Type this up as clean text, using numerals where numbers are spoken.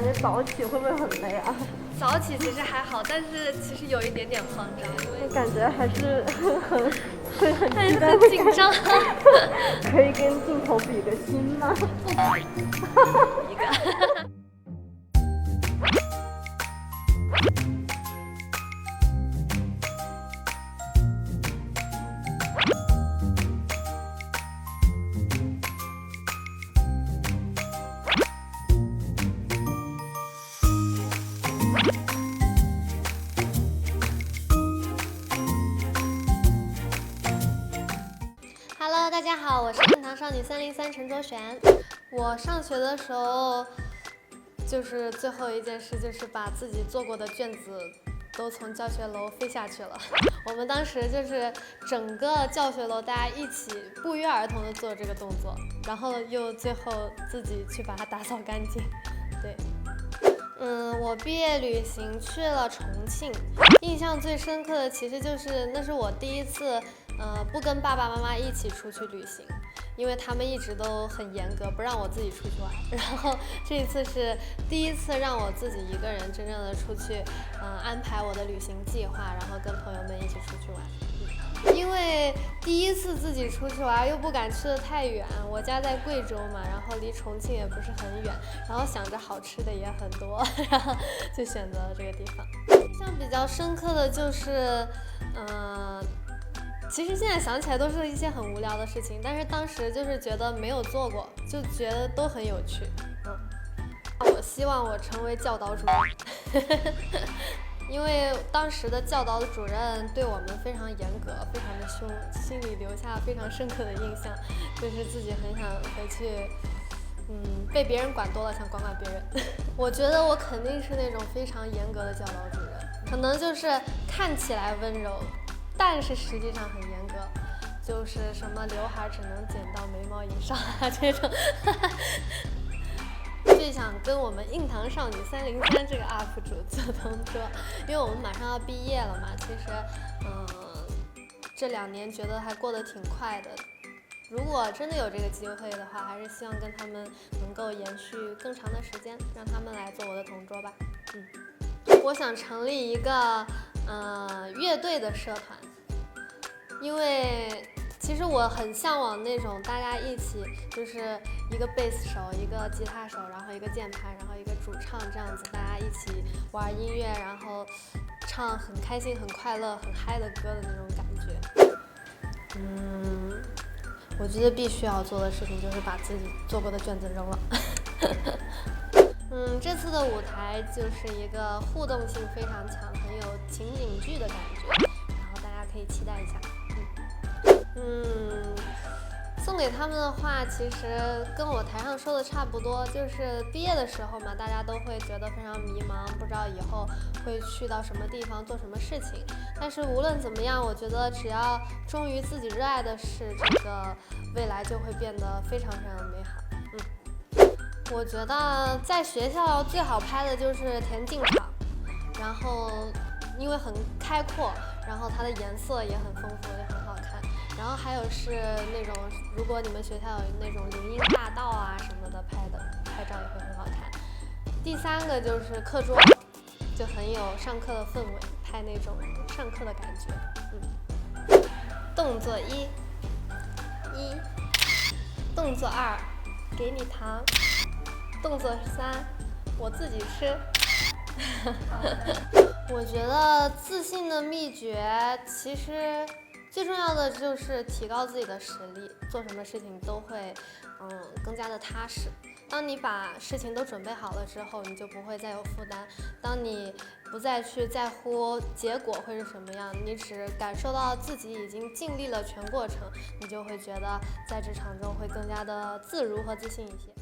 感觉早起会不会很累啊？早起其实还好，但是其实有一点点慌张，我感觉还是会很很期待，紧张。可以跟镜头比个心吗？不可以，一个。Hello， 大家好，我是课堂少女303陈卓璇。我上学的时候，就是最后一件事就是把自己做过的卷子都从教学楼飞下去了。我们当时就是整个教学楼大家一起不约而同的做这个动作，然后又最后自己去把它打扫干净。对。我毕业旅行去了重庆，印象最深刻的其实就是那是我第一次，不跟爸爸妈妈一起出去旅行，因为他们一直都很严格，不让我自己出去玩。然后这一次是第一次让我自己一个人真正的出去，安排我的旅行计划，然后跟朋友们一起出去玩。因为第一次自己出去玩，又不敢去得太远，我家在贵州嘛，然后离重庆也不是很远，然后想着好吃的也很多，然后就选择了这个地方。印象比较深刻的就是，其实现在想起来都是一些很无聊的事情，但是当时就是觉得没有做过，就觉得都很有趣。我希望我成为教导主任。因为当时的教导主任对我们非常严格，非常的凶，心里留下非常深刻的印象，就是自己很想回去，被别人管多了，想管管别人。我觉得我肯定是那种非常严格的教导主任，可能就是看起来温柔，但是实际上很严格，就是什么刘海只能剪到眉毛以上啊这种。最想跟我们硬糖少女303这个 UP 主做同桌，因为我们马上要毕业了嘛。其实，这2年觉得还过得挺快的。如果真的有这个机会的话，还是希望跟他们能够延续更长的时间，让他们来做我的同桌吧。我想成立一个乐队的社团，因为其实我很向往那种大家一起，就是一个贝斯手，一个吉他手，然后一个键盘，然后一个主唱，这样子大家一起玩音乐，然后唱很开心、很快乐、很嗨的歌的那种感觉。我觉得必须要做的事情就是把自己做过的卷子扔了。这次的舞台就是一个互动性非常强、很有情景剧的感觉，然后大家可以期待一下。送给他们的话，其实跟我台上说的差不多，就是毕业的时候嘛，大家都会觉得非常迷茫，不知道以后会去到什么地方做什么事情。但是无论怎么样，我觉得只要忠于自己热爱的事，这个未来就会变得非常非常美好。我觉得在学校最好拍的就是田径场，然后因为很开阔，然后它的颜色也很丰富，也很好看。然后还有是那种，如果你们学校有那种林荫大道啊什么的，拍照也会很好看。第3个就是课桌，就很有上课的氛围，拍那种上课的感觉。动作1，动作2，给你糖。动作3，我自己吃。我觉得自信的秘诀其实最重要的就是提高自己的实力，做什么事情都会更加的踏实。当你把事情都准备好了之后，你就不会再有负担。当你不再去在乎结果会是什么样，你只感受到自己已经尽力了全过程，你就会觉得在职场中会更加的自如和自信一些。